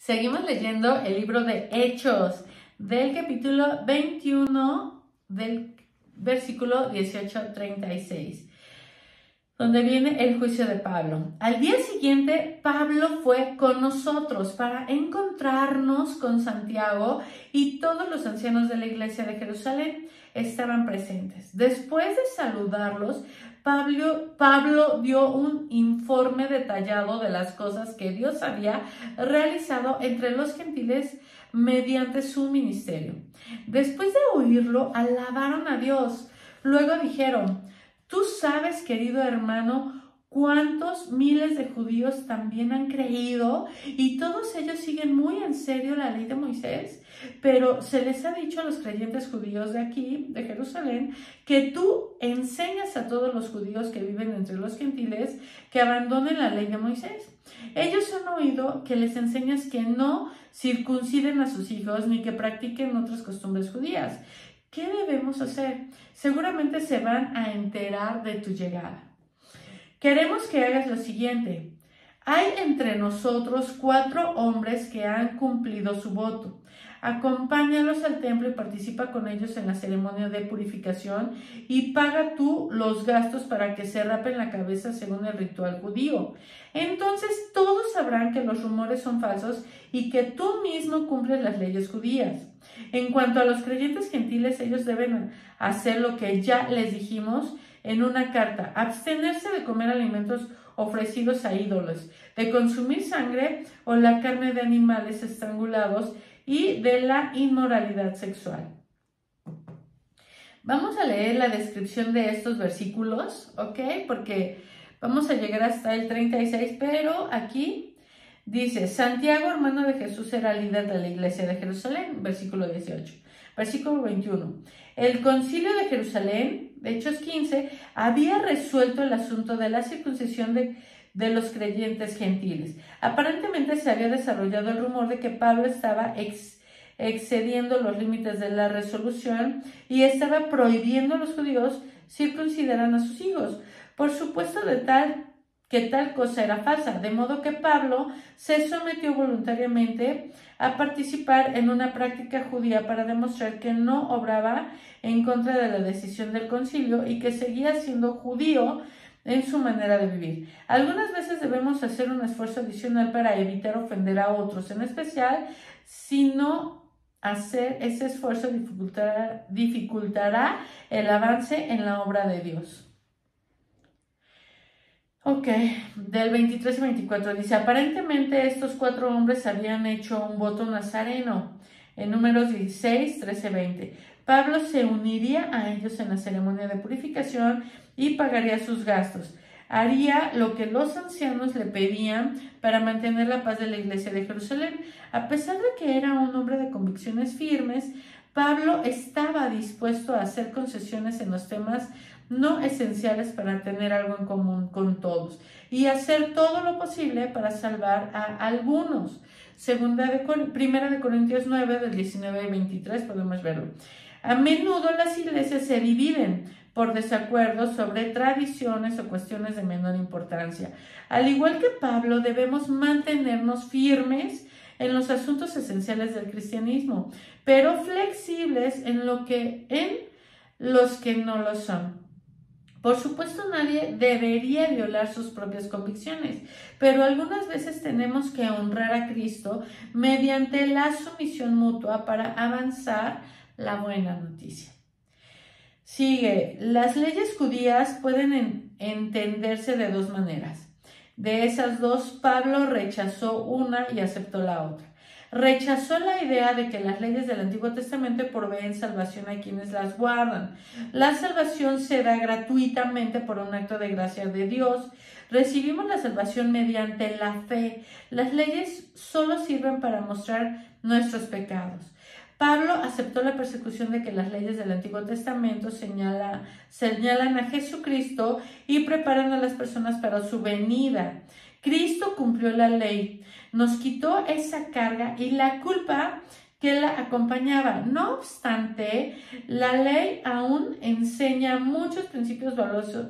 Seguimos leyendo el libro de Hechos, del capítulo 21, del versículo 18-36, donde viene el juicio de Pablo. Al día siguiente, Pablo fue con nosotros para encontrarnos con Santiago, y todos los ancianos de la iglesia de Jerusalén estaban presentes. Después de saludarlos, Pablo dio un informe detallado de las cosas que Dios había realizado entre los gentiles mediante su ministerio. Después de oírlo, alabaron a Dios. Luego dijeron: tú sabes, querido hermano, cuántos miles de judíos también han creído, y todos ellos siguen muy en serio la ley de Moisés. Pero se les ha dicho a los creyentes judíos de aquí, de Jerusalén, que tú enseñas a todos los judíos que viven entre los gentiles que abandonen la ley de Moisés. Ellos han oído que les enseñas que no circunciden a sus hijos ni que practiquen otras costumbres judías. ¿Qué debemos hacer? Seguramente se van a enterar de tu llegada. Queremos que hagas lo siguiente. Hay entre nosotros 4 hombres que han cumplido su voto. Acompáñalos al templo y participa con ellos en la ceremonia de purificación, y paga tú los gastos para que se rapen la cabeza según el ritual judío. Entonces todos sabrán que los rumores son falsos y que tú mismo cumples las leyes judías. En cuanto a los creyentes gentiles, ellos deben hacer lo que ya les dijimos en una carta: abstenerse de comer alimentos ofrecidos a ídolos, de consumir sangre o la carne de animales estrangulados y de la inmoralidad sexual. Vamos a leer la descripción de estos versículos, ¿ok? Porque vamos a llegar hasta el 36, pero aquí dice: Santiago, hermano de Jesús, era líder de la iglesia de Jerusalén, versículo 18. Versículo 21. El concilio de Jerusalén, de Hechos 15, había resuelto el asunto de la circuncisión de los creyentes gentiles. Aparentemente se había desarrollado el rumor de que Pablo estaba excediendo los límites de la resolución y estaba prohibiendo a los judíos circuncidar a sus hijos. Por supuesto que tal cosa era falsa, de modo que Pablo se sometió voluntariamente a participar en una práctica judía para demostrar que no obraba en contra de la decisión del concilio y que seguía siendo judío en su manera de vivir. Algunas veces debemos hacer un esfuerzo adicional para evitar ofender a otros, en especial si no hacer ese esfuerzo dificultará el avance en la obra de Dios. Ok, del 23 y 24 dice: aparentemente estos 4 hombres habían hecho un voto nazareno. En Números 16, 13, 20. Pablo se uniría a ellos en la ceremonia de purificación y pagaría sus gastos. Haría lo que los ancianos le pedían para mantener la paz de la iglesia de Jerusalén. A pesar de que era un hombre de convicciones firmes, Pablo estaba dispuesto a hacer concesiones en los temas no esenciales para tener algo en común con todos y hacer todo lo posible para salvar a algunos. Primera de Corintios 9, del 19 al 23, podemos verlo. A menudo las iglesias se dividen por desacuerdos sobre tradiciones o cuestiones de menor importancia. Al igual que Pablo, debemos mantenernos firmes en los asuntos esenciales del cristianismo, pero flexibles en los que no lo son. Por supuesto, nadie debería violar sus propias convicciones, pero algunas veces tenemos que honrar a Cristo mediante la sumisión mutua para avanzar la buena noticia. Sigue: las leyes judías pueden entenderse de 2 maneras. De esas 2, Pablo rechazó una y aceptó la otra. Rechazó la idea de que las leyes del Antiguo Testamento proveen salvación a quienes las guardan. La salvación se da gratuitamente por un acto de gracia de Dios. Recibimos la salvación mediante la fe. Las leyes solo sirven para mostrar nuestros pecados. Pablo aceptó la persecución de que las leyes del Antiguo Testamento señalan a Jesucristo y preparan a las personas para su venida. Cristo cumplió la ley, nos quitó esa carga y la culpa que la acompañaba. No obstante, la ley aún enseña muchos principios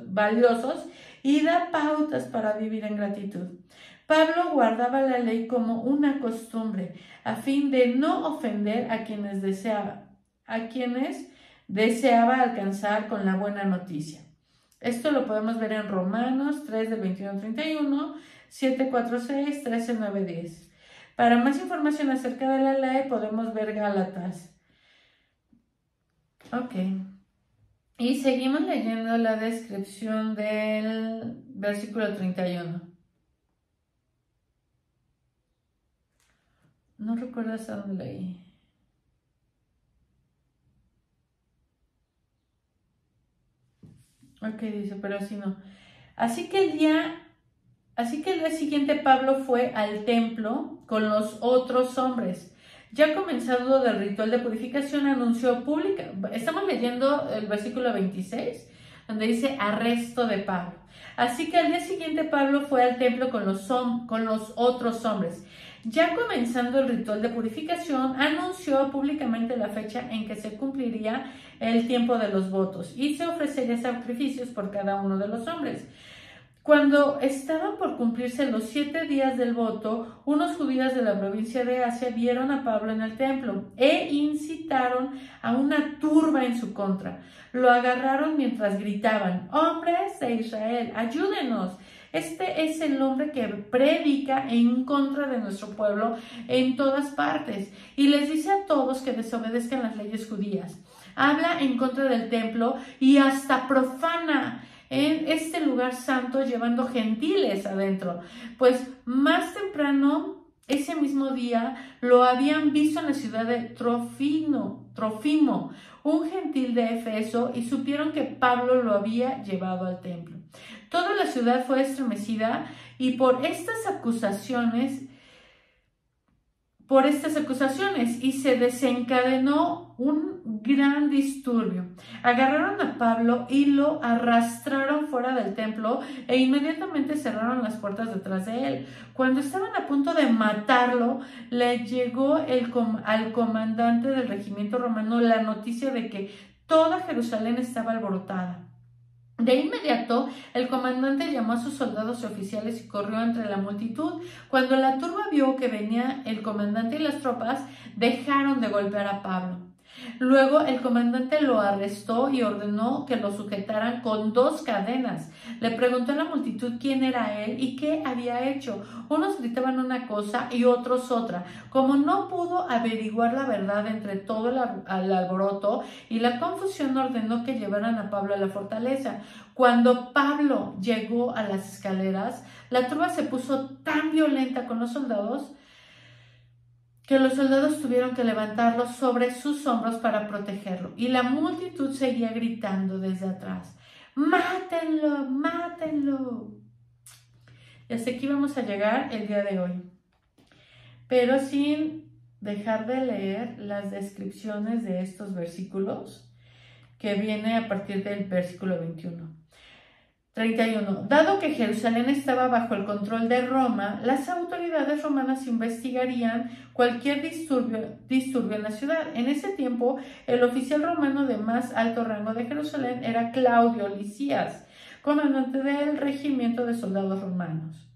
valiosos y da pautas para vivir en gratitud. Pablo guardaba la ley como una costumbre, a fin de no ofender a quienes deseaba alcanzar con la buena noticia. Esto lo podemos ver en Romanos 3 del 21 al 31, 7, 4, 6, 13, 9, 10. Para más información acerca de la ley podemos ver Gálatas. Ok. Y seguimos leyendo la descripción del versículo 31. No recuerdo hasta dónde leí. Ok, dice, pero si no. Así que el día siguiente Pablo fue al templo con los otros hombres. Ya comenzado del ritual de purificación, anunció pública. Estamos leyendo el versículo 26, donde dice arresto de Pablo. Así que al día siguiente Pablo fue al templo con los otros hombres. Ya comenzando el ritual de purificación, anunció públicamente la fecha en que se cumpliría el tiempo de los votos y se ofrecería sacrificios por cada uno de los hombres. Cuando estaban por cumplirse los 7 días del voto, unos judíos de la provincia de Asia vieron a Pablo en el templo e incitaron a una turba en su contra. Lo agarraron mientras gritaban: «¡Hombres de Israel, ayúdenos! Este es el hombre que predica en contra de nuestro pueblo en todas partes y les dice a todos que desobedezcan las leyes judías. Habla en contra del templo y hasta profana en este lugar santo, llevando gentiles adentro». Pues más temprano, ese mismo día, lo habían visto en la ciudad de Trófimo, un gentil de Éfeso, y supieron que Pablo lo había llevado al templo. Toda la ciudad fue estremecida y por estas acusaciones y se desencadenó un gran disturbio. Agarraron a Pablo y lo arrastraron fuera del templo e inmediatamente cerraron las puertas detrás de él. Cuando estaban a punto de matarlo, le llegó al comandante del regimiento romano la noticia de que toda Jerusalén estaba alborotada. De inmediato, el comandante llamó a sus soldados y oficiales y corrió entre la multitud. Cuando la turba vio que venía el comandante y las tropas, dejaron de golpear a Pablo. Luego el comandante lo arrestó y ordenó que lo sujetaran con 2 cadenas. Le preguntó a la multitud quién era él y qué había hecho. Unos gritaban una cosa y otros otra. Como no pudo averiguar la verdad entre todo el alboroto y la confusión, ordenó que llevaran a Pablo a la fortaleza. Cuando Pablo llegó a las escaleras, la turba se puso tan violenta con los soldados que los soldados tuvieron que levantarlo sobre sus hombros para protegerlo. Y la multitud seguía gritando desde atrás: «¡Mátenlo! ¡Mátenlo!». Y hasta aquí vamos a llegar el día de hoy. Pero sin dejar de leer las descripciones de estos versículos, que viene a partir del versículo 21. 31. Dado que Jerusalén estaba bajo el control de Roma, las autoridades romanas investigarían cualquier disturbio en la ciudad. En ese tiempo, el oficial romano de más alto rango de Jerusalén era Claudio Lisias, comandante del regimiento de soldados romanos.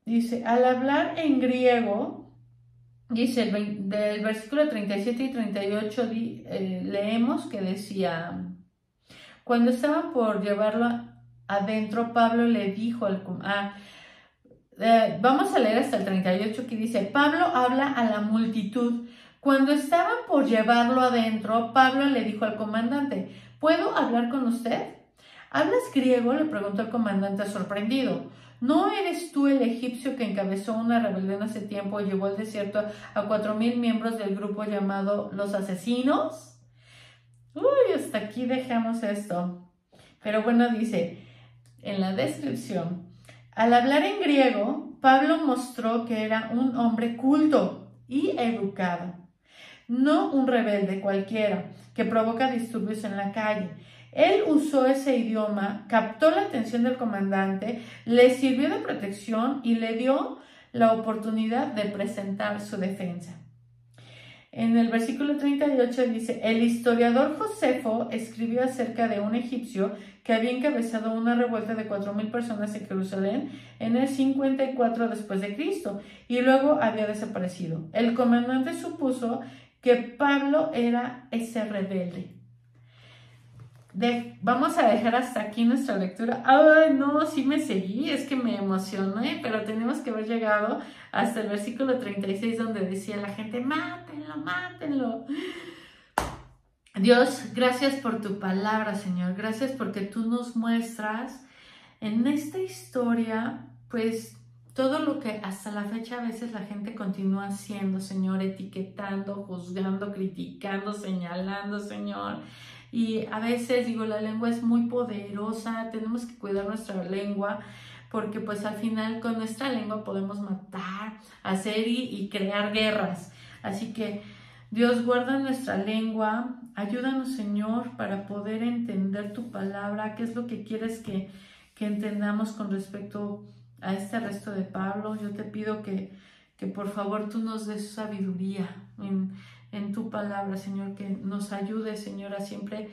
Dice, al hablar en griego, dice del versículo 37 y 38, leemos que decía: «Cuando estaban por llevarlo adentro, Pablo le dijo vamos a leer hasta el 38, que dice: Pablo habla a la multitud. Cuando estaban por llevarlo adentro, Pablo le dijo al comandante: ¿puedo hablar con usted? ¿Hablas griego?, le preguntó el comandante sorprendido. ¿No eres tú el egipcio que encabezó una rebelión hace tiempo y llevó al desierto a 4,000 miembros del grupo llamado los asesinos? Uy, hasta aquí dejamos esto. Pero bueno, dice en la descripción: al hablar en griego, Pablo mostró que era un hombre culto y educado, no un rebelde cualquiera que provoca disturbios en la calle. Él usó ese idioma, captó la atención del comandante, le sirvió de protección y le dio la oportunidad de presentar su defensa. En el versículo 38 dice, el historiador Josefo escribió acerca de un egipcio que había encabezado una revuelta de 4,000 personas en Jerusalén en el 54 después de Cristo y luego había desaparecido. El comandante supuso que Pablo era ese rebelde. Vamos a dejar hasta aquí nuestra lectura. Ay, no, sí me seguí, es que me emocioné, pero tenemos que haber llegado hasta el versículo 36 donde decía la gente, mátenlo, mátenlo. Dios, gracias por tu palabra, Señor. Gracias porque tú nos muestras en esta historia, pues, todo lo que hasta la fecha a veces la gente continúa haciendo, Señor, etiquetando, juzgando, criticando, señalando, Señor. Y a veces, digo, la lengua es muy poderosa, tenemos que cuidar nuestra lengua, porque pues al final con nuestra lengua podemos matar, hacer y crear guerras. Así que Dios, guarda nuestra lengua, ayúdanos, Señor, para poder entender tu palabra, qué es lo que quieres que entendamos con respecto a este arresto de Pablo. Yo te pido que por favor tú nos des sabiduría en tu palabra, Señor, que nos ayude, Señor, a siempre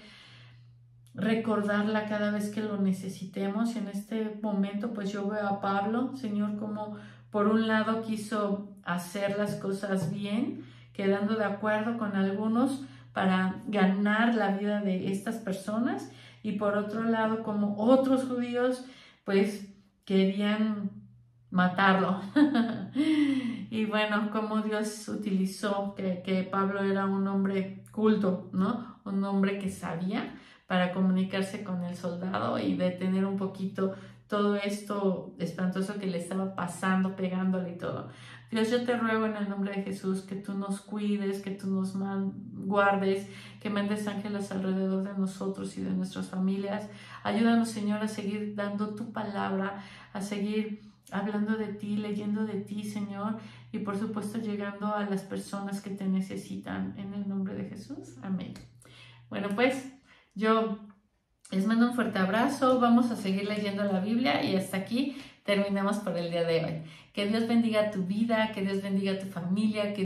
recordarla cada vez que lo necesitemos. Y en este momento, pues yo veo a Pablo, Señor, como por un lado quiso hacer las cosas bien, quedando de acuerdo con algunos para ganar la vida de estas personas, y por otro lado, como otros judíos, pues querían matarlo. Y bueno, como Dios utilizó que Pablo era un hombre culto, ¿no? Un hombre que sabía para comunicarse con el soldado y detener un poquito todo esto espantoso que le estaba pasando, pegándole y todo. Dios, yo te ruego en el nombre de Jesús que tú nos cuides, que tú nos guardes, que mandes ángeles alrededor de nosotros y de nuestras familias. Ayúdanos, Señor, a seguir dando tu palabra, a seguir hablando de ti, leyendo de ti, Señor, y por supuesto llegando a las personas que te necesitan, en el nombre de Jesús. Amén. Bueno, pues yo les mando un fuerte abrazo, vamos a seguir leyendo la Biblia y hasta aquí terminamos por el día de hoy. Que Dios bendiga tu vida, que Dios bendiga tu familia, que